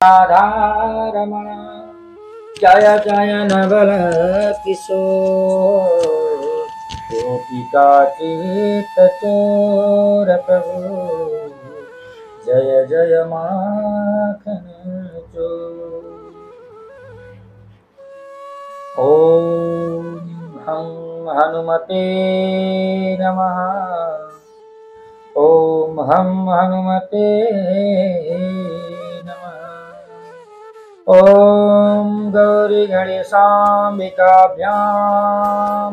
राधारमण जय जय नवल किशोर गोपिका चित्त चोर प्रभु जय जय माखन चोर। ओम हम हनुमते नमः। ओम हम हनुमते नमः। ओम गौरी गणेशाम्बिकाभ्यां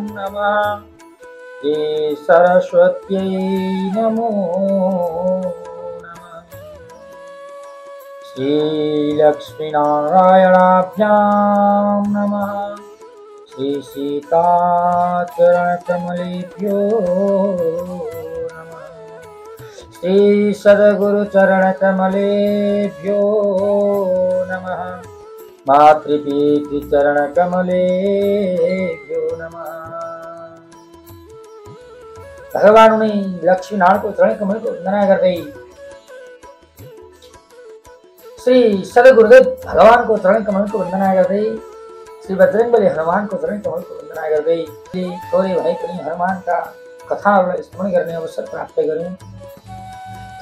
नमः। श्री सरस्वत्यै नमो नमः। श्री लक्ष्मीनारायणाभ्यां नमः। श्री सीताचरणकमलेभ्यो नमः। श्री सद्गुरुचरणकमलेभ्यो नमः। मातृपीतृचरणकमलेभ्यो नमः। भगवान लक्ष्मीनारायण को चरण कमल को वंदना करते श्री सदगुरुदेव भगवान को चरण कमल को वंदना करते श्री बजरंगबली हनुमान को चरण कमल को वंदना करते थोड़े भाई पनि हनुमान का कथा स्मरण गर्ने अवसर प्राप्त गर्यौं।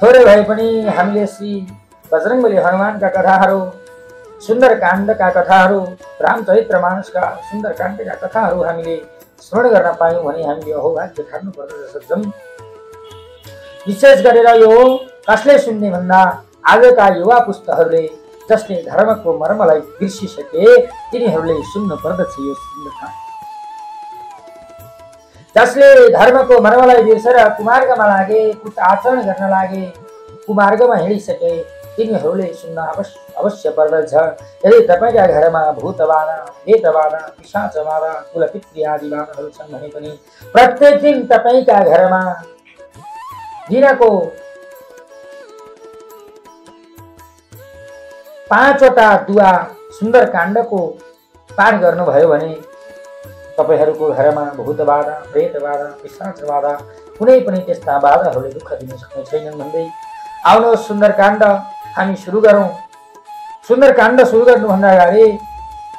थोड़े भाई पनि हामीले श्री बजरंगबली हनुमान का कथाहरू सुन्दर काण्ड का कथाहरू रामचरितमानस का सुन्दर काण्ड का कथाहरू हामीले स्मरण गर्न पायौं भने हामीले अहोभाग्य ठान्नु पर्दछ। विशेष गरेर यो कसले सुन्ने भन्दा आजका युवा पुस्ताहरूले जसले धर्मको मर्मलाई बिर्सिसके तिनीहरूले सुन्नु पर्दछ यो सुन्दर काण्ड। जसले धर्मको मर्मलाई बिर्सेर कुमार्गमा लागे कुट आचरण गर्न लागे कुमार्गमा हिँडिसके तिनीहरूले सुन्न अवश्य पर्दछ। यदि तपाईका घरमा भूतबाधा प्रेतबाधा पिशाचबाधा कुलपितृ आदि बाधाहरू छन् भने पनि प्रत्येक दिन तपाईका घरमा दिनको 5 वटा दुआ सुन्दर काण्डको पाठ गर्नुभयो भने तपाईहरूको घरमा भूतबाधा प्रेतबाधा पिशाचबाधा कुनै पनि त्यस्ता बाधाहरूले दुःख दिन सक्ने छैनन् भन्दै आउनुहोस् सुन्दर काण्ड हामी सुरु गरौं। सुन्दर काण्ड सुरु गर्नुभन्दा अगाडि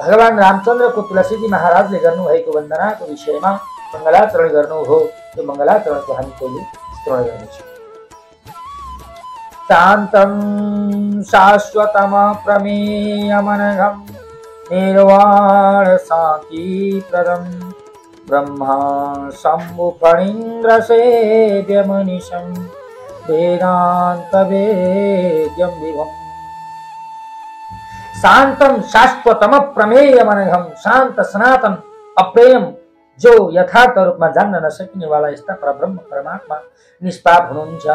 भगवान रामचन्द्रको तुलसीजी महाराजले गर्नुभएको वन्दनाको विषयमा मङ्गलाचरण गर्नु हो। त्यो मङ्गलाचरणको हामी पहिले श्रवण गर्नेछौँ। शान्तं शाश्वतम प्रमेयमनघं निर्वाण शान्तिप्रदं ब्रह्मा शम्भु फणीन्द्र सेव्यमनिशं वेदांत वेद्यं विभुम्। शांतम शाश्वतम प्रमेयमनघम शांत सनातन अप्रेम जो यथार्थ रूपमा जान्न नसकिने वाला यस्ता परब्रह्म परमात्मा निष्पाप हुनुहुन्छ,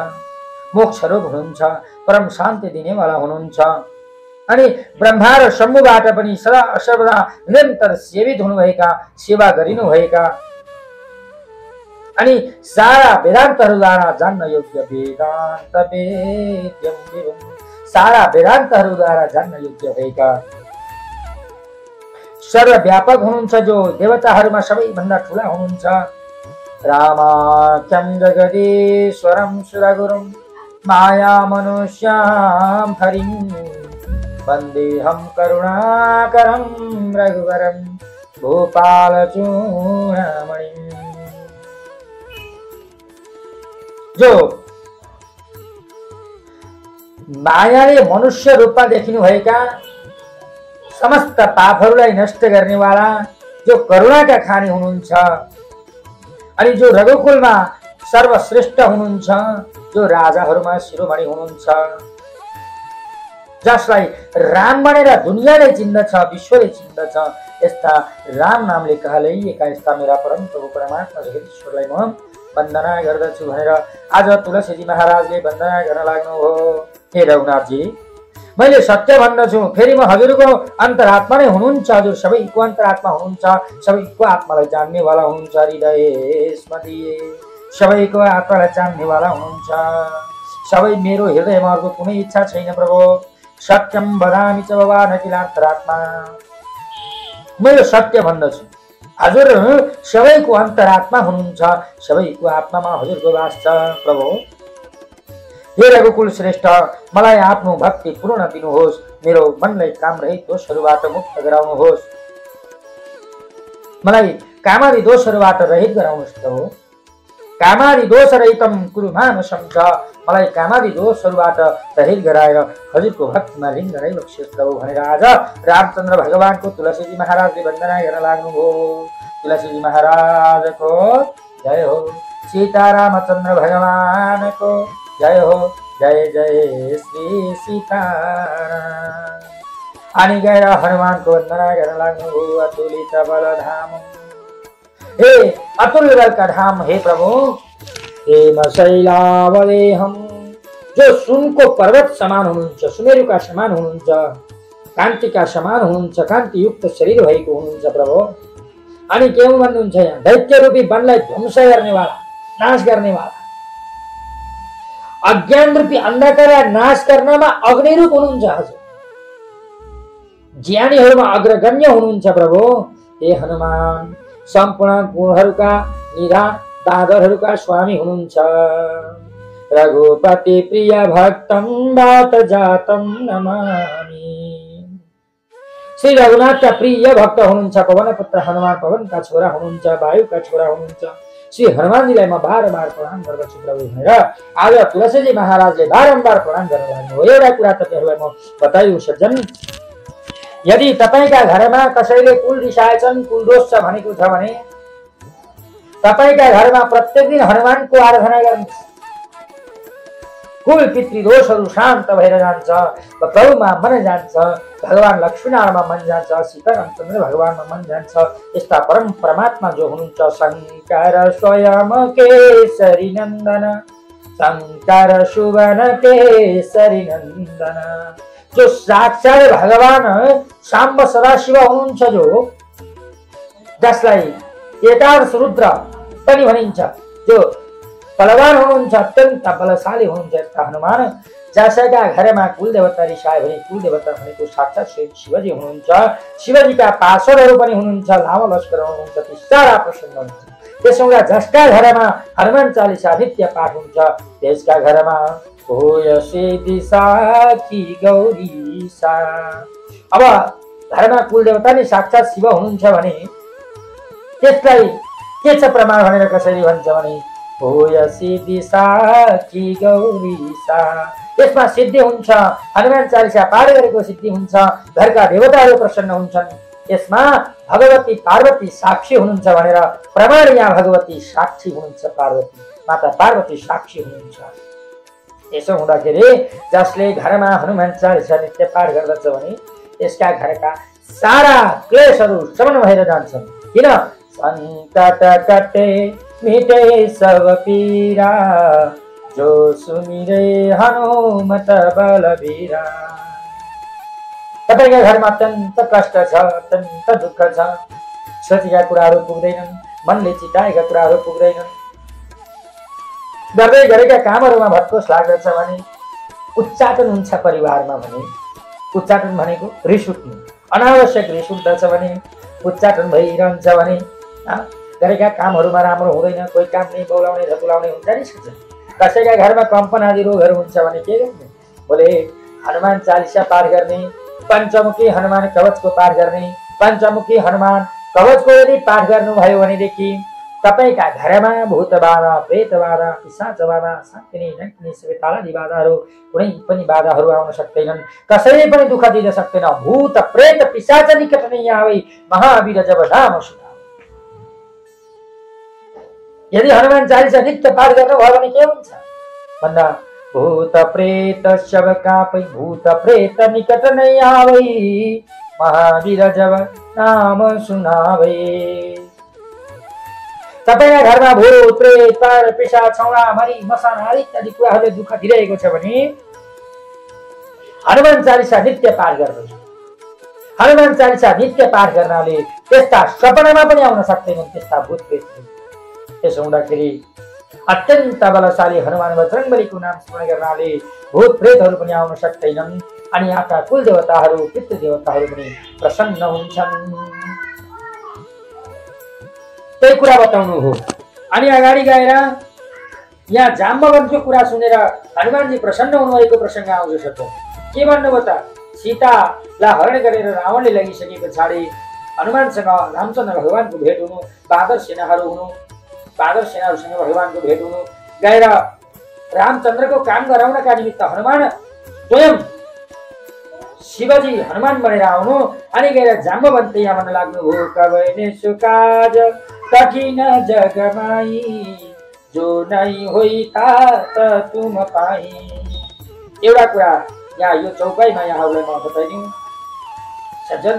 मोक्ष रूप हुनुहुन्छ, परम शान्ति दिने वाला हुनुहुन्छ अनि ब्रह्मा र शम्भुबाट पनि सदा सर्वदा निरन्तर सेवित हुनुभएका सेवा गरिनु भएका अनि सारा वेदान्तहरूद्वारा जान्न योग्य वेदान्त वेद्यं विभुम् सारा वेदान्तहरूद्वारा जान्न योग्य भएका सर्वव्यापक हुनुहुन्छ जो देवताहरूमा सबैभन्दा ठुला हुनुहुन्छ। रामाख्यं जगदीश्वरं सुरगुरुं माया मनुष्यां हरिं वन्देऽहं करुणाकरं रघुवरं भूपालचूडामणिम्। जो मायाले मनुष्य रूपमा देखिनु भएका समस्त पापहरूलाई नष्ट गर्ने वाला जो करुणाका खानी हुनुहुन्छ अनि जो रघुकुलमा सर्वश्रेष्ठ हुनुहुन्छ, जो राजाहरूमा शिरोमणि हुनुहुन्छ, जसलाई राम भनेर दुनियाँले चिन्दछ, विश्वले चिन्दछ, यस्ता राम नामले कहलाइएका यस्ता मेरा परम प्रभु परमात्मा जगदीश्वरलाई म वन्दना गर्दछु भनेर आज तुलसीजी महाराजले वन्दना गर्न लाग्नु हो। हे रघुनाथजी, मैले सत्य भन्दछु, फेरि म हजुरको अन्तरात्मा नै हुनुहुन्छ। हजुर सबैको अन्तरात्मा हुनुहुन्छ, सबैको आत्मालाई जान्ने वाला हुनुहुन्छ। हृदयमा दिए सबैको आत्मालाई जान्ने वाला हुनुहुन्छ। सबै मेरो हृदयमा अर्को कुनै इच्छा छैन प्रभु। सत्यम वदामि च भवान् अखिलान्तरात्मा। मैले सत्य भन्दछु, हजुर सबैको अन्तरात्मा हुनुहुन्छ, सबैको आत्मामा हजुरको वास छ प्रभु। हे रघुकुल श्रेष्ठ, मलाई आफ्नो भक्ति पूर्ण दिनुहोस्, मेरो मनलाई काम रहित दोषहरूबाट मुक्त गराउनुहोस्, मलाई कामादि दोषहरूबाट रहित गराउनुहोस् प्रभु। कामादि दोष रहितम कुरु मानसं च, मलाई कामादि दोषहरूबाट रहित गराएर हजुरको भक्तिमा लीन गराइ बक्सियोस् प्रभु भनेर आज रामचन्द्र भगवानको तुलसीजी महाराजले वन्दना गर्न लाग्नुभयो। तुलसीजी महाराजको जय हो, सीतारामचन्द्र भगवानको जय हो, जय जय श्री सीताराम। अनि गएर हनुमानको वन्दना गर्न लाग्नुभयो। अतुलित बलधाम, हे अतुल्य बल का धाम, हे प्रभु। हेम शैलावलेहम, जो सुनको पर्वत समान हुनुहुन्छ, सुमेरुका समान हुनुहुन्छ, कान्तिका समान हुनुहुन्छ, कान्तियुक्त शरीर भएको हुनुहुन्छ प्रभु। अनि के भन्नुहुन्छ यहाँ, दैत्य रूपी वनलाई ध्वंस गर्नेवाला, नाश गर्नेवाला, अज्ञान रूपी अन्धकारलाई नाश गर्नमा अग्निरूप हुनुहुन्छ हजुर। ज्ञानीहरूमा अग्रगण्य हुनुहुन्छ प्रभु। हे हनुमान, सम्पूर्ण गुणहरूका निधान, दादरहरूका स्वामी हुनुहुन्छ। रघुपति प्रिय भक्तम बाट जातम नमामि, श्री रघुनाथका प्रिय भक्त हुनुहुन्छ पवन पुत्र हनुमान, पवनका छोरा हुनुहुन्छ, वायुका छोरा हुनुहुन्छ। श्री हनुमानजीलाई म बारम्बार प्रणाम गर्दछु प्रभु भनेर आज तुलसीजी महाराजले बारम्बार प्रणाम गर्न लाग्नुभयो। एउटा कुरा तपाईहरुलाई म बताइदिउ सज्जन, यदि तपाईका घरमा कसैले कुल रिसाएछन्, कुल दोष छ भनेको छ भने तपाईका घरमा प्रत्येक दिन हनुमानको आराधना गर्नुहोस्, कुल पितृदोषहरू शान्त भएर जान्छ, प्रभुमा मन जान्छ, भगवान लक्ष्मीनारायणमा मन जान्छ, सीतारामचन्द्र भगवानमा मन जान्छ। यस्ता परम परमात्मा जो हुनुहुन्छ शङ्कर स्वयं केसरी नन्दन, शङ्कर सुवन केसरी नन्दन, जो साक्षात भगवान शाम्ब सदाशिव हुनुहुन्छ, जो जसलाई एकादश रुद्र पनि भनिन्छ, जो बलवान हुनुहुन्छ, अत्यन्त बलशाली हुनुहुन्छ। यस्ता हनुमान जसका घरमा कुलदेवता रिसाए भने कुलदेवता भनेको साक्षात स्वयं शिवजी हुनुहुन्छ। शिवजीका पार्षदहरू पनि हुनुहुन्छ, लामो लस्कर हुनुहुन्छ, ती सारा प्रसन्न हुनुहुन्छ। त्यसोभन्दा जसका घरमा हनुमान चालिसा नित्य पाठ हुन्छ त्यसका घरमा होय सिद्धि साखी गौरी सा। अब घरमा कुलदेवता नै साक्षात शिव हुनुहुन्छ भने त्यसलाई के छ प्रमाण भनेर कसरी भन्छ भने होय सिद्धि साखी गौरी सा, यसमा सिद्धि हुन्छ। हनुमान चालिसा पाठ गरेको सिद्धि हुन्छ, घरका देवताहरू प्रसन्न हुन्छन्। यसमा भगवती पार्वती साक्षी हुनुहुन्छ भनेर प्रमाण यहाँ भगवती साक्षी हुनुहुन्छ, पार्वती माता पार्वती साक्षी हुनुहुन्छ। त्यसो हुँदाखेरि जसले घरमा हनुमान चालिसा नित्य पाठ गर्दछ भने त्यसका घरका सारा क्लेशहरू शमन भएर जान्छन्। किन? सङ्कट कटे मिटे सब पीरा, जो सुनिरे हनुमत बलबीरा। तपाईका घरमा अत्यन्त कष्ट छ, अत्यन्त दुःख छ, सोचेका कुराहरू पुग्दैनन्, मनले चिताएका कुराहरू पुग्दैनन्, गर्दै गरेका कामहरूमा भत्कोस लाग्दछ भने, उच्चाटन हुन्छ परिवारमा भने, उच्चाटन भनेको रिस उठ्नु, अनावश्यक रिस उठ्दछ भने, उच्चाटन भइरहन्छ भने, गरेका कामहरूमा राम्रो हुँदैन, कोही काम नै बोलाउने धकुलाउने हुन्छ नि। कसैका घरमा कम्पन आदि रोगहरू हुन्छ भने के गर्ने? बोले हनुमान चालिसा पाठ गर्ने, पञ्चमुखी हनुमान कवचको पाठ गर्ने, पञ्चमुखी हनुमान कवचको यदि पाठ गर्नुभयो भनेदेखि तपाईका घरमा भूत बाधा, प्रेत बाधा, पिशाच बाधा, साकिनी डङ्किनी सबै बाधाहरू कुनै पनि बाधाहरू आउन सक्दैनन्, कसैले पनि दुःख दिन सक्दैन। भूत प्रेत पिशाच निकट नै आवे, महावीर जब नाम सुनावे। यदि हनुमान चालिसा नित्य पाठ गर्नुभयो भने के हुन्छ भन्दा भूत प्रेत सब कापै, भूत प्रेत निकट नै आवे, महावीर जब नाम सुनावे। तपाईका घरमा भूत प्रेत पार पिशाच छौरा मरी मसान आदि इत्यादि कुराहरूले दुःख दिइरहेको छ भने हनुमान चालिसा नित्य पाठ गर्नुहोस्। हनुमान चालिसा नित्य पाठ गर्नाले त्यस्ता सपनामा पनि आउन सक्दैनन् त्यस्ता भूत प्रेत। त्यसो हुँदाखेरि अत्यन्त बलशाली हनुमान बजरङ्गबलीको नाम स्मरण गर्नाले भूत प्रेतहरू पनि आउन सक्दैनन् अनि आफ्ना कुल देवताहरू पितृ देवताहरू पनि प्रसन्न हुन्छन्। त्यही कुरा बताउनु हो। अनि अगाडि गएर यहाँ जाम्बवनको कुरा सुनेर हनुमानजी प्रसन्न हुनुभएको प्रसङ्ग आउँछ सत्य। के भन्नुभयो त? सीतालाई हरण गरेर रावणले लगिसके पछाडि हनुमानसँग रामचन्द्र भगवानको भेट हुनु, बादर सेनाहरूसँग भगवानको भेट हुनु, गएर रामचन्द्रको काम गराउनका निमित्त हनुमान स्वयं शिवजी हनुमान बनेर आउनु, अनि गएर जाम्बवन्त यहाँ भन्न लाग्नुभयो, कबैने सुकाज कठिन जगमाई जो नै होइ तात तुम पाई। एउटा कुरा यहाँ यो चौपाईमा यहाँहरूलाई म बताइदिउँ सज्जन,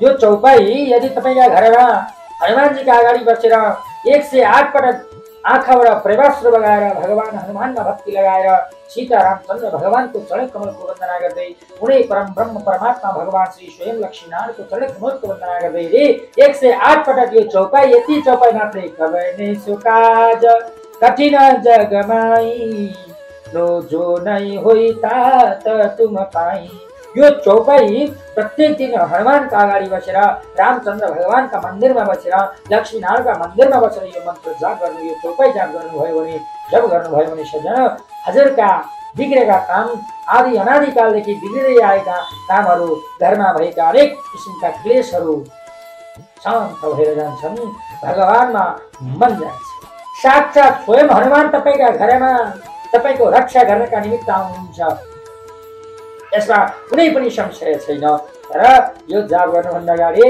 यो चौपाई यदि तपाईँका घरमा हनुमानजीका अगाडि बसेर 108 पटक आँखाबाट प्रेमाश्रु बगाएर भगवान हनुमानमा भक्ति लगाएर सीता रामचन्द्र भगवानको चरण कमलको वन्दना गर्दै उनै परम ब्रह्म परमात्मा भगवान श्री स्वयं लक्ष्मीनारायणको चरण कमलको वन्दना गर्दै रे 108 पटक यो चौपाई, यति चौपाई मात्रै, कबैने सुकाज कठिन जगमाई लो जो नै होइ तात तुम पाई। यो चौपाई प्रत्येक दिन हनुमानका अगाडि बसेर रामचन्द्र भगवानका मन्दिरमा बसेर लक्ष्मीनारायणका मन्दिरमा बसेर यो मन्त्र जाप गर्नु, यो चौपाई जाप गर्नुभयो भने, जप गर्नुभयो भने सज्जन हजुरका बिग्रेका काम आदि अनादिकालदेखि बिग्रिँदै आएका कामहरू, घरमा भएका अनेक किसिमका क्लेशहरू शान्त भएर जान्छन्, भगवानमा मन जान्छ। साक्षात् स्वयं हनुमान तपाईँका घरमा तपाईँको रक्षा गर्नका निमित्त आउनुहुन्छ, यसमा कुनै पनि संशय छैन। तर यो जाप गर्नुभन्दा अगाडि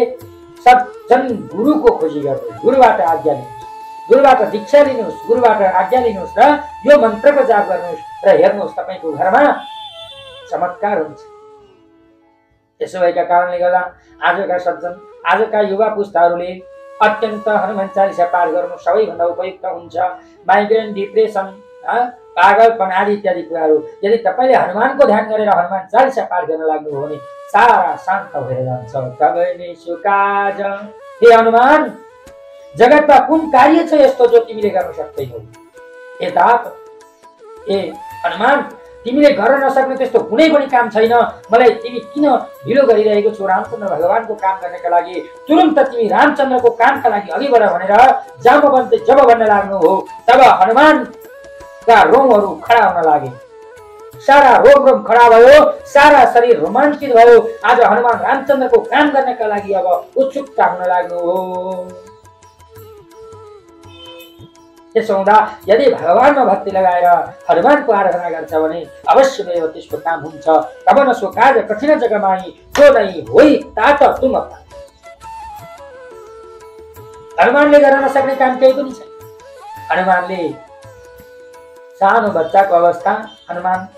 सज्जन गुरुको खोजी गर्नुहोस्, गुरुबाट आज्ञा लिनुहोस्, गुरुबाट दीक्षा लिनुहोस्, गुरुबाट आज्ञा लिनुहोस् र यो मन्त्रको जाप गर्नुहोस् र हेर्नुहोस् तपाईँको घरमा चमत्कार हुन्छ। त्यसो भएका कारणले गर्दा आजका सज्जन, आजका युवा पुस्ताहरूले अत्यन्त हनुमान चालिसा पाठ गर्नु सबैभन्दा उपयुक्त हुन्छ। माइग्रेन, डिप्रेसन, पागलपन आदि इत्यादि कुराहरू यदि तपाईँले हनुमानको ध्यान गरेर हनुमान चालिसा पाठ गर्न लाग्नुभयो भने सारा शान्त भएर जान्छ। कबैने सुकाज, हे हनुमान, जगतमा कुन कार्य छ यस्तो जो तिमीले गर्न सक्दैनौ? हे हनुमान, तिमीले गर्न नसक्ने त्यस्तो कुनै पनि काम छैन, मलाई तिमी किन ढिलो गरिरहेको छौ रामचन्द्र भगवानको काम गर्नका लागि? तुरुन्त तिमी रामचन्द्रको कामका लागि अघि बढ भनेर जाम्बवन्त जब भन्न लाग्नु हो, तब हनुमान का रोमहरू खडा हुन लागे, सारा रोम खडा भयो, सारा शरीर रोमाञ्चित भयो। आज हनुमान रामचन्द्रको काम गर्नका लागि अब उत्सुकता हुन लाग्नु हो। त्यसो हुँदा यदि भगवानमा भक्ति लगाएर हनुमानको आराधना गर्छ भने अवश्य नै त्यसको काम हुन्छ। तब न सो कार्य कठिन जगमाई जो नै होइ तात तुम पाई। हनुमानले गर्न नसक्ने काम केही पनि छैन। हनुमानले सानो बच्चाको अवस्था, हनुमान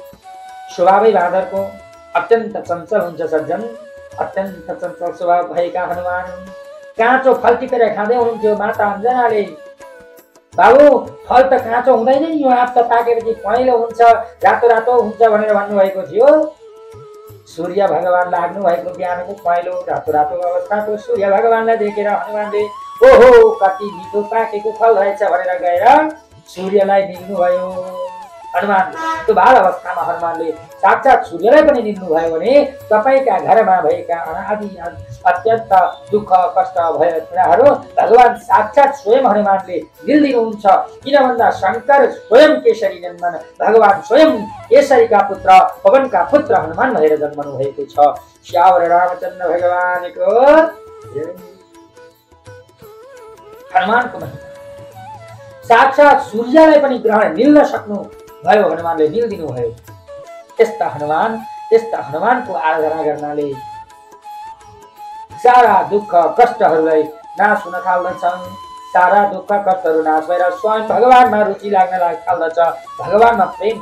स्वभावै बाँदरको अत्यन्त चञ्चल हुन्छ सज्जन, अत्यन्त चञ्चल स्वभाव भएका हनुमान काँचो फल टिपेर खाँदै हुनुहुन्थ्यो। माता अञ्जनाले, बाबु फल त काँचो हुँदैन नि, यो आँप त पाकेपछि पहेँलो हुन्छ, रातो रातो हुन्छ भनेर भन्नुभएको थियो। सूर्य भगवान लाग्नु भएको बिहानको पहेँलो रातो रातो अवस्थाको सूर्य भगवानलाई देखेर हनुमानले ओहो कति मिठो पाकेको फल रहेछ भनेर गएर सूर्यलाई निल्नुभयो। हनुमान त्यो बाल अवस्थामा हनुमानले साक्षात् सूर्यलाई पनि निल्नुभयो भने तपाईँका घरमा भएका अनादि अत्यन्त दुःख कष्ट भएका कुराहरू भगवान साक्षात् स्वयं हनुमानले निल्दिनुहुन्छ। किन भन्दा शङ्कर स्वयं केशरी नन्दन, भगवान स्वयं केशरीका पुत्र पवनका पुत्र हनुमान भएर जन्मनु भएको छ। श्यावर रामचन्द्र भगवानको हनुमानको महिमा साक्षात् सूर्यलाई पनि ग्रहण निल्न सक्नु भयो, हनुमानले निल्दिनु भयो। त्यस्ता हनुमानको आराधना गर्नाले सारा दुःख कष्टहरूलाई नाश हुन थाल्दछन्। सारा दुःख कष्टहरू नाश भएर स्वयं भगवानमा रुचि लाग्न थाल्दछ, भगवानमा प्रेम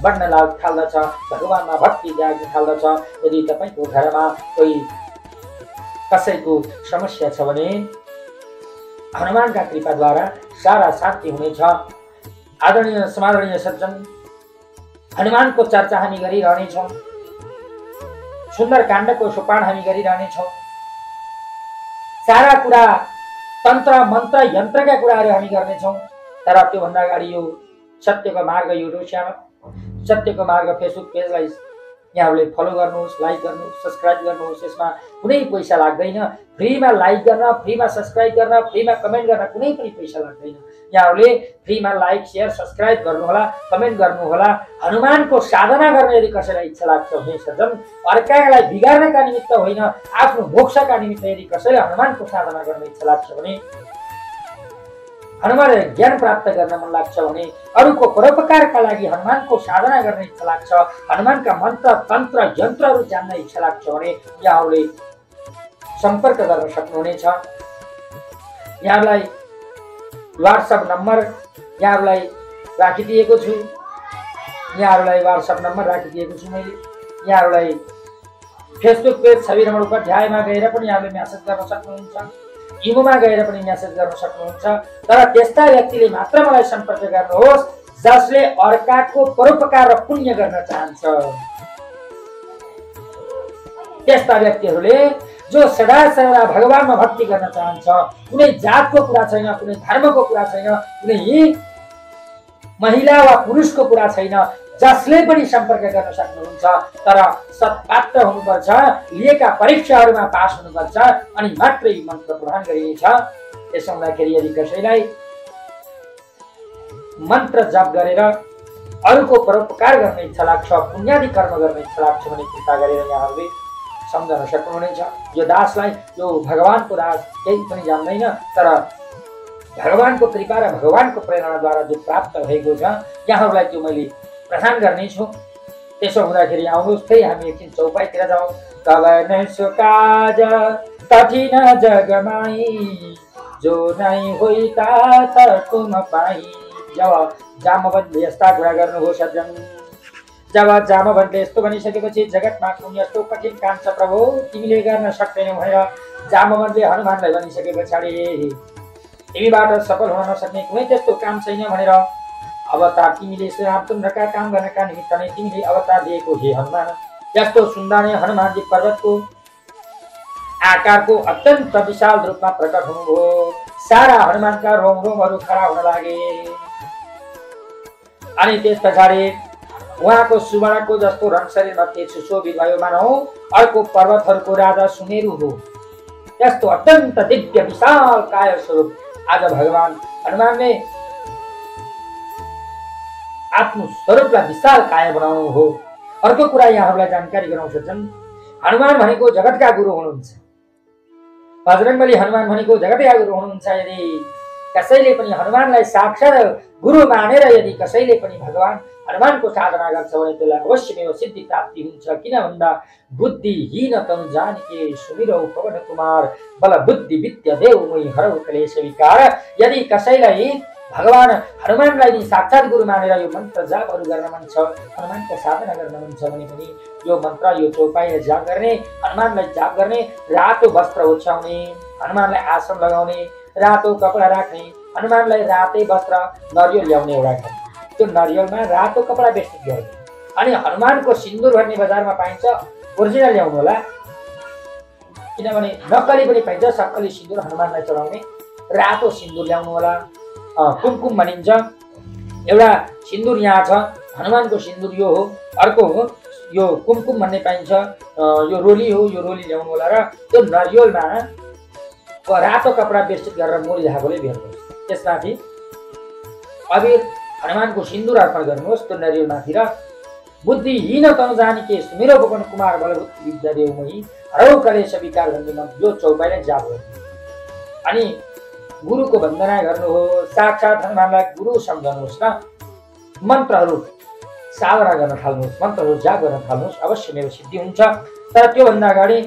बढ्न थाल्दछ, भगवानमा भक्ति जाग्न थाल्दछ। यदि तपाईँको घरमा कोही कसैको समस्या छ भने हनुमानका कृपाद्वारा सारा शान्ति हुनेछ। आदरणीय स्मरणीय सज्जन, हनुमानको चर्चा हामी गरिरहनेछौँ, सुन्दरकाण्डको सोपान हामी गरिरहनेछौँ। सारा कुरा तन्त्र मन्त्र यन्त्रका कुराहरू हामी गर्नेछौँ। तर त्योभन्दा अगाडि यो सत्यको मार्ग युट्युब च्यानल, सत्यको मार्ग फेसबुक पेजलाई यहाँहरूले फलो गर्नुहोस्, लाइक गर्नुहोस्, सब्सक्राइब गर्नुहोस्। यसमा कुनै पैसा लाग्दैन। फ्रीमा लाइक गर्न, फ्रीमा सब्सक्राइब गर्न, फ्रीमा कमेन्ट गर्न कुनै पनि पैसा लाग्दैन। यहाँहरूले फ्रीमा लाइक, शेयर, सब्सक्राइब गर्नुहोला, कमेन्ट गर्नुहोला। हनुमानको साधना गर्न यदि कसैलाई इच्छा लाग्छ भने सज्जन, अर्कालाई बिगार्नका निमित्त होइन, आफ्नो मोक्षका निमित्त यदि कसैलाई हनुमानको साधना गर्न इच्छा लाग्छ भने, हनुमानले ज्ञान प्राप्त गर्न मन लाग्छ भने, अरूको परोपकारका लागि हनुमानको साधना गर्न इच्छा लाग्छ, हनुमानका मन्त्र, तन्त्र, यन्त्रहरू जान्न इच्छा लाग्छ भने यहाँहरूले सम्पर्क गर्न सक्नुहुनेछ। यहाँलाई व्हाट्सएप नम्बर यहाँहरूलाई राखिदिएको छु। यहाँहरूलाई व्हाट्सएप नम्बर राखिदिएको छु मैले। यहाँहरूलाई फेसबुक पेज छवि रमण उपाध्यायमा गएर पनि यहाँले मेसेज गर्न सक्नुहुन्छ, इमोमा गएर पनि मेसेज गर्न सक्नुहुन्छ। तर त्यस्ता व्यक्तिले मात्र मलाई सम्पर्क गर्नुहोस् जसले अर्काको परोपकार र पुण्य गर्न चाहन्छ। त्यस्ता व्यक्तिहरूले जो सदा सदा भगवानमा भक्ति गर्न चाहन्छ, कुनै जातको कुरा छैन, कुनै धर्मको कुरा छैन, कुनै महिला वा पुरुषको कुरा छैन, जसले पनि सम्पर्क गर्न सक्नुहुन्छ। तर सत्पात्र हुनुपर्छ, लिएका परीक्षाहरूमा पास हुनुपर्छ अनि मात्रै मन्त्र प्रदान गरिनेछ। त्यसो हुँदाखेरि यदि कसैलाई मन्त्र जप गरेर अरूको परोपकार गर्ने इच्छा लाग्छ, पुण्यादि कर्म गर्ने इच्छा लाग्छ भने कृपा गरेर यहाँहरूले सम्झन सक्नुहुनेछ। यो दासलाई, यो भगवानको दास केही पनि जान्दैन, तर भगवानको कृपा र भगवानको प्रेरणाद्वारा जो प्राप्त भएको छ यहाँहरूलाई त्यो मैले प्रदान गर्नेछु। त्यसो हुँदाखेरि आउनुहोस्, फेरि हामी एकछिन चौपाईतिर जाउँ। कवन सुकाज कठिन जगमाई, जो नै होइ तात तुम पाई। जब जामवन्तले यस्ता कुरा गर्नुभयो सज्जन, जब जामवन्तले यस्तो भनिसकेपछि जगतमा कुन यस्तो कठिन काम छ प्रभु तिमीले गर्न सक्दैनौ भनेर जामवन्तले हनुमानलाई भनिसके पछाडि तिमीबाट सफल हुन नसक्ने कुनै त्यस्तो काम छैन भनेर अवतार तिमीले श्रीरामचन्द्रका काम गर्नका निमित्त नै तिमीले अवतार दिएको हे हनुमान। यस्तो सुन्दा नै हनुमानजी पर्वतको आकारको अत्यन्त विशाल रूपमा प्रकट हुनुभयो। सारा हनुमानका रोम रोमहरू खडा हुन लागे अनि त्यस पछाडि उहाँको सुवर्णको जस्तो रङ शरीरमा तेज सुशोभित भयो, मानौ अर्को पर्वतहरूको राजा सुमेरु हो। यस्तो अत्यन्त दिव्य विशाल काय स्वरूप आज भगवान हनुमानले आफ्नो स्वरूपलाई विशाल काय बनाउनु हो। अर्को कुरा यहाँहरूलाई जानकारी गराउँछ, हनुमान भनेको जगतका गुरु हुनुहुन्छ। बजरंगबली हनुमान भनेको जगतका गुरु हुनुहुन्छ। यदि कसैले पनि हनुमानलाई साक्षात गुरु मानेर यदि कसैले पनि भगवान हनुमानको साधना गर्छ भने त्यसलाई अवश्य नै सिद्धि प्राप्ति हुन्छ। किन भन्दा बुद्धिहीन तनु जानिके सुमिरौ पवन कुमार, बल बुद्धि विद्या देव मोहि हरौ क्लेश विकार। यदि कसैलाई भगवान हनुमानलाई नि साक्षात गुरु मानेर यो मन्त्र जापहरू गर्न मन छ, हनुमानको साधना गर्न मन छ भने पनि यो मन्त्र, यो चौपाईले जाप गर्ने, हनुमानलाई जाप गर्ने, रातो वस्त्र ओछ्याउने, हनुमानलाई आसन लगाउने, रातो कपडा राख्ने, हनुमानलाई रातै वस्त्र, नरिवल ल्याउने एउटा काम, त्यो नरिवलमा रातो कपडा बेच्ने गर्ने। अनि हनुमानको सिन्दुर भन्ने बजारमा पाइन्छ, ओरिजिनल ल्याउनु होला, किनभने नक्कली पनि पाइन्छ। सक्कली सिन्दुर हनुमानलाई चढाउने रातो सिन्दुर ल्याउनु होला। कुमकुम भनिन्छ, एउटा सिन्दुर यहाँ छ, हनुमानको सिन्दुर यो हो। अर्को हो यो कुमकुम भन्ने पाइन्छ, यो रोली हो, यो रोली ल्याउनु होला। र त्यो नरिवलमा रातो कपडा बेडसिट गरेर मोली धागोले बेर्नुहोस्। त्यसमाथि अबिर हनुमानको सिन्दुर अर्पण गर्नुहोस् त्यो नरिवलमाथि। र बुद्धिहीन तनु जानिके सुमिरौ पवन कुमार, बल बुद्धि विद्या देव मोहि हरौ क्लेश विकार भन्ने यो चौपाईलाई जाप गर्नु। अनि गुरुको वन्दना गर्नु हो, साक्षात हनुमानलाई गुरु सम्झनुहोस् र मन्त्रहरू साधना गर्न थाल्नुहोस्, मन्त्रहरू जाप गर्न थाल्नुहोस्, अवश्य मेरो सिद्धि हुन्छ। तर त्योभन्दा अगाडि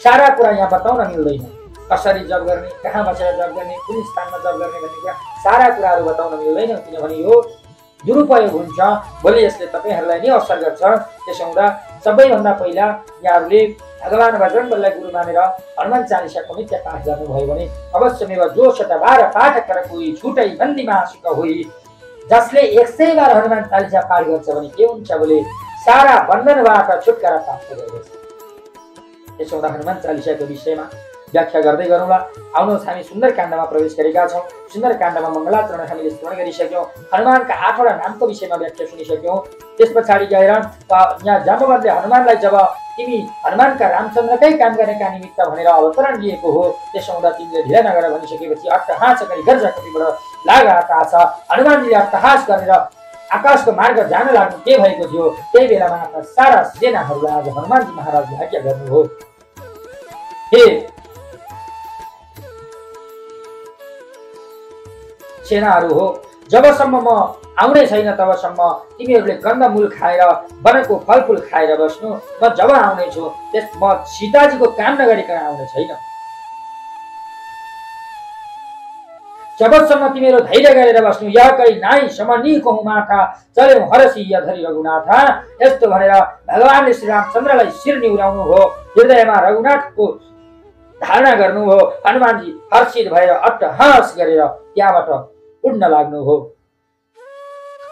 सारा कुरा यहाँ बताउन मिल्दैन। कसरी जप गर्ने, कहाँ बसेर जप गर्ने, कुन स्थानमा जप गर्ने भन्ने कुरा सारा कुराहरू बताउन मिल्दैन, किनभने यो दुरुपयोग हुन्छ। भोलि यसले तपाईँहरूलाई नै असर गर्छ। त्यसो हुँदा सबैभन्दा पहिला यहाँहरूले भगवान बजरंगबलीलाई गुरु मानेर हनुमान चालिसाको नित्य पाठ गर्नुभयो भने अवश्य मेवा जो शतबार पाठ कर कोही छुटै बन्दीमा सुख होई। जसले 100 बार हनुमान चालिसा पाठ गर्छ भने के हुन्छ भने सारा बन्धनबाट छुटकारा प्राप्त गर्दछ। त्यसो हुँदा हनुमान चालिसाको विषयमा व्याख्या गर्दै गरौँला। आउनुहोस् हामी सुन्दरकाण्डमा प्रवेश गरेका छौँ। सुन्दरकाण्डमा मङ्गलाचरण हामीले स्मरण गरिसक्यौँ। हनुमानका 8वटा नामको विषयमा व्याख्या सुनिसक्यौँ। त्यस पछाडि गएर यहाँ जाम्बवन्तले हनुमानलाई जब तिमी हनुमानका रामचन्द्रकै काम गर्नेका निमित्त भनेर अवतरण लिएको हो, त्यसो हुँदा तिमीले ढिला नगर भनिसकेपछि अट्टहास गरी गर्जा कतिबाट लागा छ। हनुमानजीले अट्टहास गरेर आकाशको मार्ग जान लाग्नु के भएको थियो। त्यही बेलामा आफ्ना सारा सेनाहरूलाई आज हनुमानजी महाराजले आज्ञा गर्नुभयो, हे सेनाहरू हो, जबसम्म म आउने छैन तबसम्म तिमीहरूले कन्दमूल खाएर वनको फलफुल खाएर बस्नु। म जब आउनेछु त्यस म सीताजीको काम नगरिकन आउने छैन। जबसम्म तिमीहरू धैर्य गरेर बस्नु। या कही नाई समनी कहूँ माथा चल्यौ हरसी यधरी रघुनाथा। यस्तो भनेर भगवानले श्री रामचन्द्रलाई शिर निहुराउनु हो, हृदयमा रघुनाथको धारणा गर्नु हो। हनुमानजी हर्षित भएर अट्टहास गरेर त्यहाँबाट उड्न लाग्नु हो।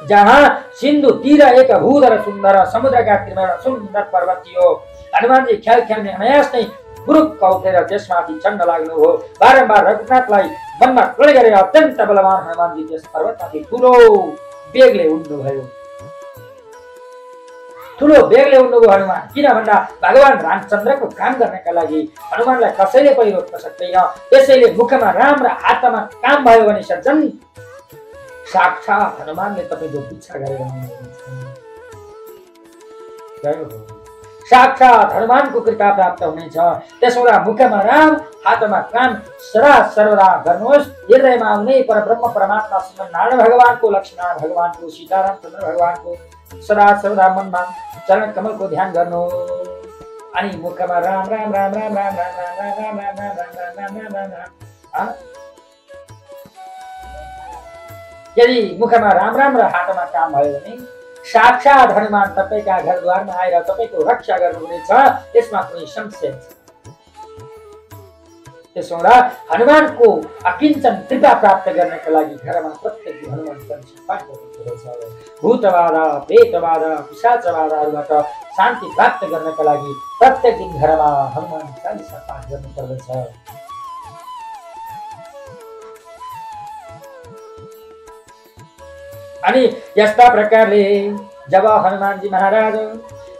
जहाँ सिन्धु तीर एक भूधर सुन्दर समुद्रका तीरमा सुन्दर पर्वत थियो। हनुमानजी ख्याल ख्याल्ने अनायास नै गुरुक्क उठेर त्यसमाथि चढ्न लाग्नु हो। बारम्बार रघुनाथलाई मनमा प्रण गरेर अत्यन्त बलवान हनुमानजी त्यस पर्वतमाथि ठुलो बेगले उड्नुभयो। ठुलो बेगले उड्नुभयो हनुमान। किन भन्दा भगवान रामचन्द्रको काम गर्नका लागि हनुमानलाई कसैले पनि रोक्न सक्दैन। त्यसैले मुखमा राम र हातमा काम भयो भने सज्जन साक्षात हनुमानले तपाईको पिछा गरेर आउनुहुन्छ। साक्षात हनुमानको कृपा प्राप्त हुनेछ। त्यसोला मुखमा राम हातमा काम सदा सर्वदा गर्नुहोस्। हृदयमा आउने परब्रह्म परमात्मा श्रीमन् नारायण भगवानको, लक्ष्मण भगवानको, सीताराम चन्द्र भगवानको सदा सर्वदा मनमा चरण कमलको ध्यान गर्नु। अनि मुखमा राम राम राम राम राम राम राम राम राम राम राम राम राम। यदि मुखमा राम राम र हातमा काम भयो भने साक्षात हनुमान तपाईका घरद्वारमा आएर तपाईको रक्षा गर्नुहुनेछ। त्यसमा कुनै संशय छैन। त्यसो हुँदा हनुमानको अकिञ्चन कृपा प्राप्त गर्नका लागि घरमा प्रत्येक हनुमान चालिसा पाठ गर्नुपर्छ। भूतबाधा, प्रेतबाधा, पिशाचबाधाहरूबाट शान्ति प्राप्त गर्नका लागि प्रत्येक दिन घरमा हनुमान चालिसा पाठ गर्नुपर्दछ। अनि यस्ता प्रकारले जब हनुमानजी महाराज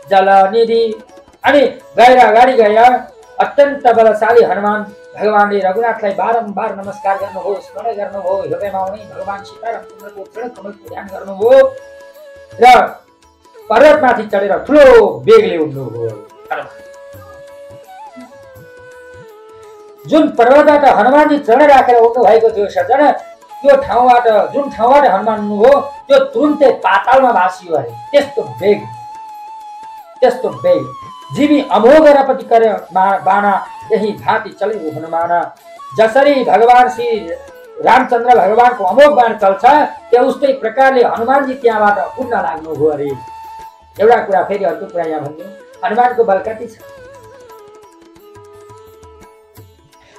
जलनिधि अनि गएर अगाडि गए अत्यन्त बलशाली हनुमान भगवानले रघुनाथलाई बारम्बार नमस्कार गर्नुभयो, स्मरण गर्नुभयो, हृदयमा आउने भगवान सीतारामचन्द्रको चरण कमलको ध्यान गर्नुभयो र पर्वतमाथि चढेर ठुलो बेगले उड्नुभयो। जुन पर्वतबाट हनुमानजी चढ राखेर उड्नु भएको थियो सज्जन, त्यो ठाउँबाट जुन ठाउँबाट हनुमान उड्नुभयो त्यो तुरुन्तै पातालमा भासियो अरे। त्यस्तो बेग जिमी अमोघ रपति करे बाणा यही भाँति चलेको हनुमान। जसरी भगवान श्री रामचन्द्र भगवानको अमोघ बाण चल्छ त्यो उस्तै प्रकारले हनुमानजी त्यहाँबाट उड्न लाग्नुभयो अरे। एउटा कुरा फेरि अर्को कुरा यहाँ भन्दिउँ, हनुमानको बल कति छ?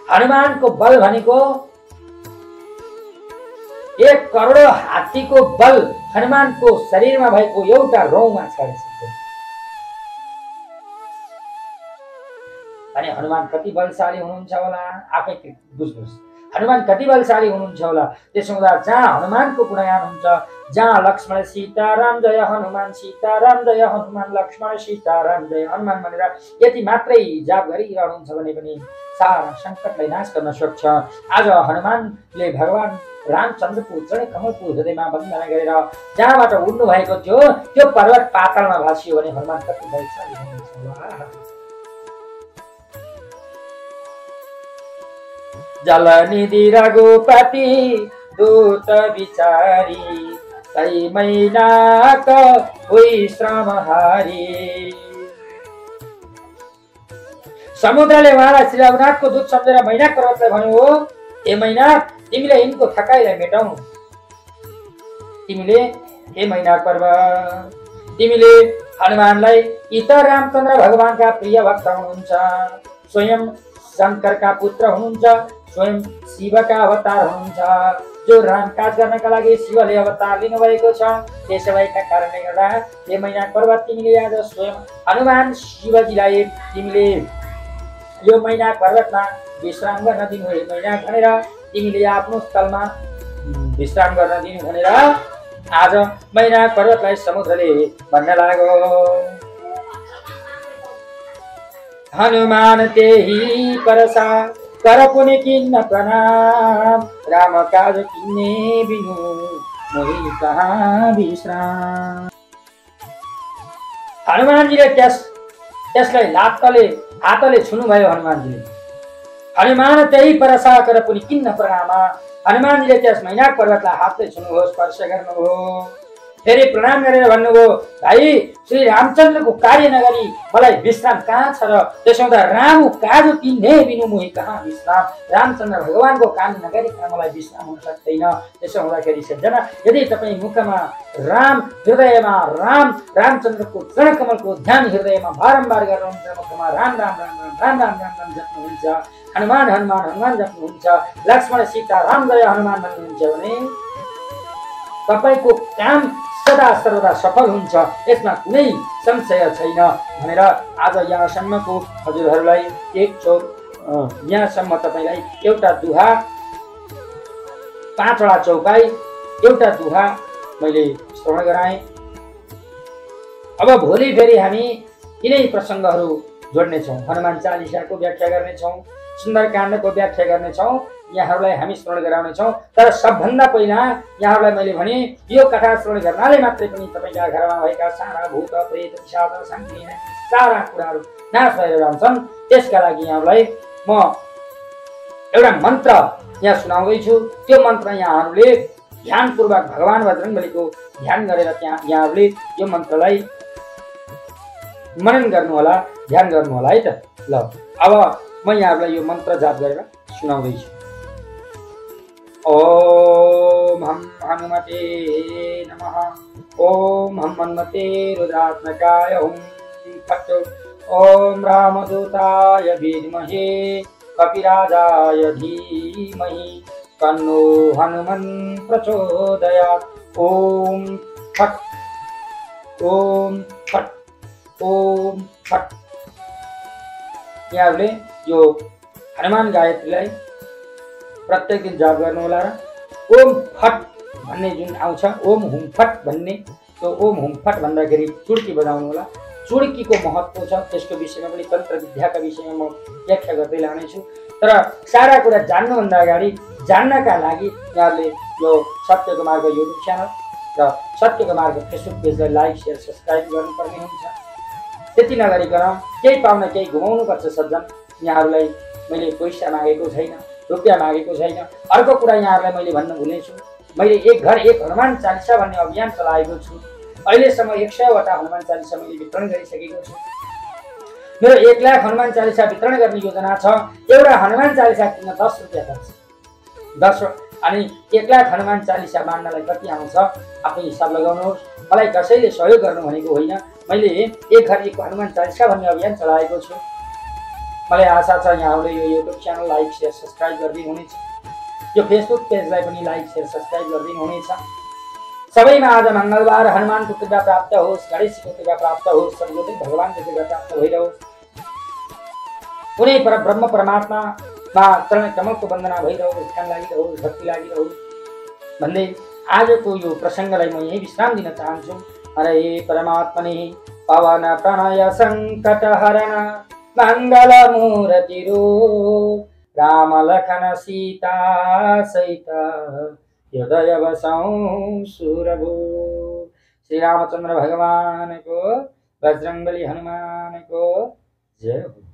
हनुमानको बल भनेको 1 करोड हात्तीको बल हनुमानको शरीरमा भएको एउटा रौँमा छ। अनि हनुमान कति बलशाली हुनुहुन्छ होला आफै बुझ्नुहोस्। हनुमान कति बलशाली हुनुहुन्छ होला। त्यसो हुँदा जहाँ हनुमानको गुणगान हुन्छ, जहाँ लक्ष्मण सीताराम जय हनुमान, सीताराम जय हनुमान, लक्ष्मण सीताराम जय हनुमान भनेर यति मात्रै जाप गरिरहनुहुन्छ भने पनि सारा सङ्कटलाई नाश गर्न सक्छ। आज हनुमानले भगवान रामचन्द्रको चरण कमलको हृदयमा वन्दना गरेर जहाँबाट उड्नु भएको थियो त्यो पर्वत पातालमा भासियो भने हनुमान कति बलशाली हुनुहुन्छ। जलनिधि रघुपति दूत विचारी, सही मैनाक हुई श्रमहारी। समुद्रले उहाँलाई श्री रघुनाथको दूत सम्झेर मैनाक पर्वतलाई भन्यो, हे मैनाक तिमीले यिनको थकाइलाई मेटाउनु। तिमीले हे मैनाक पर्वत तिमीले हनुमानलाई यी त रामचन्द्र भगवानका प्रिय भक्त हुनुहुन्छ, स्वयं शङ्करका पुत्र हुनुहुन्छ, स्वयं शिवका अवतार हुनुहुन्छ। जो राम काज गर्नका लागि शिवले अवतार लिनुभएको छ। त्यसो भएका कारणले गर्दा हे मैनाक पर्वत तिमीले आज स्वयं हनुमान शिवजीलाई तिमीले यो मैनाक पर्वतमा विश्राम गर्न दिनु हे मैनाक भनेर तिमीले आफ्नो स्थलमा विश्राम गर्न दिनु भनेर आज मैनाक पर्वतलाई समुद्रले भन्न लाग्यो। हनुमान तेही परसा कर पुनि किन्न प्रणाम राम काज किन्ने बिनु मोहि कहाँ विश्राम। हनुमानजीले त्यसलाई हातले छुनुभयो। हनुमान त्यही परसा कर पुनि किन्न प्रणाम। हनुमानजीले त्यस मैनाक पर्वतलाई हातले छुनुभयो, स्पर्श गर्नुभयो, फेरि प्रणाम गरेर भन्नुभयो, भाइ श्री रामचन्द्रको कार्य नगरी मलाई विश्राम कहाँ छ र त्यसो हुँदा राम काज किन्ने बिनु मोहि कहाँ विश्राम। रामचन्द्र भगवानको काम नगरिकन मलाई विश्राम हुन सक्दैन। त्यसो हुँदाखेरि सज्जना, यदि तपाईँ मुखमा राम, हृदयमा रामचन्द्रको चरणकमलको ध्यान हृदयमा बारम्बार गर्नुहुन्छ, मुखमा राम राम राम राम राम राम राम राम जप्नुहुन्छ, हनुमान हनुमान हनुमान जप्नुहुन्छ, लक्ष्मण सीता राम जय हनुमान भन्नुहुन्छ भने तपाईको काम सदा सर्वदा सफल हुन्छ, यसमा कुनै संशय छैन भनेर आज यहाँसम्मको हजुरहरूलाई यहाँसम्म तपाईलाई एउटा दुहा, 5 वटा चौपाई, एउटा दुहा मैले श्रवण गराएँ। अब भोलि फेरि हामी यिनै प्रसङ्गहरू जोड्नेछौँ, हनुमान चालिसाको व्याख्या गर्नेछौँ, सुन्दरकाण्डको व्याख्या गर्नेछौँ, यहाँहरूलाई हामी श्रवण गराउनेछौँ। तर सबभन्दा पहिला यहाँहरूलाई मैले भने यो कथा श्रवण गर्नाले मात्रै पनि तपाईँका घरमा भएका सारा भूत प्रेत पिशाच शान्ति सारा कुराहरू नाश भएर जान्छन्। त्यसका लागि यहाँहरूलाई म एउटा मन्त्र यहाँ सुनाउँदैछु। त्यो मन्त्र यहाँहरूले ध्यानपूर्वक भगवान बजरङ्गबलीको ध्यान गरेर यहाँहरूले यो मन्त्रलाई मनन गर्नुहोला, ध्यान गर्नुहोला है त। ल अब म यहाँहरूलाई यो मन्त्र जाप गरेर सुनाउँदैछु। ओम हम हनुमते नमः। ओम हम हनुमते रुद्रात्मकाय हुम फट्। ओम रामदूताय विद्महे कपिराजाय धीमहि तन्नो हनुमन् प्रचोदयात्। ओम फट् ओम फट् ओम फट्। यहाँहरूले यो हनुमान गायत्रीलाई प्रत्येक दिन जाप गर्नु होला र ओम फट भन्ने जुन आउँछ, ओम हुम फट भन्ने, त्यो ओम हुम फट भन्दाखेरि चुड्की बजाउनु होला। चुड्कीको महत्त्व छ, त्यसको विषयमा पनि तन्त्र विद्याका विषयमा म व्याख्या गर्दै लानेछु। तर सारा कुरा जान्नुभन्दा अगाडि जान्नका लागि यहाँहरूले यो सत्यको मार्ग युट्युब च्यानल र सत्यको मार्ग फेसबुक पेजलाई लाइक सेयर सब्सक्राइब गर्नुपर्ने हुन्छ। त्यति नगरिकन केही पाउन केही घुमाउनुपर्छ सज्जन। यहाँहरूलाई मैले पैसा मागेको छैन, रुपियाँ मागेको छैन। अर्को कुरा यहाँहरूलाई मैले भन्न भुलेछु, मैले एक घर एक हनुमान चालिसा भन्ने अभियान चलाएको छु। अहिलेसम्म 100 वटा हनुमान चालिसा मैले वितरण गरिसकेको छु। मेरो 1 लाख हनुमान चालिसा वितरण गर्ने योजना छ। एउटा हनुमान चालिसा किन्न 10 रुपियाँ पर्छ। अनि 1 लाख हनुमान चालिसा बाँड्नलाई कति आउँछ आफै हिसाब लगाउनुहोस्। मलाई कसैले सहयोग गर्नु भनेको होइन, मैले एक घर एक हनुमान चालिसा भन्ने अभियान चलाएको छु। मलाई आशा छ यहाँहरूले यो YouTube channel like share subscribe गरिदिनुहुनेछ, यो फेसबुक पेजलाई पनि लाइक सेयर सब्सक्राइब गरिदिनुहुनेछ। सबैमा आज मङ्गलबार हनुमानको कृपा प्राप्त होस्, गणेशको कृपा प्राप्त होस्, सर्वोदय भगवानको कृपा प्राप्त भइरहोस्। कुनै परब्रह्म परमात्मामा चरण कमलको वन्दना भइरहोस्, ध्यान लागिरहोस्, भक्ति लागिरहोस् भन्दै आजको यो प्रसङ्गलाई म यही विश्राम दिन चाहन्छु। हरे परमात्मने पवन प्रणय सङ्कट हरण मंगल मूर्ति रूप राम लखन सीता सहित हृदय बसौं सुरभूप। श्री रामचंद्र भगवान को, बजरंगबली हनुमान को जय हो।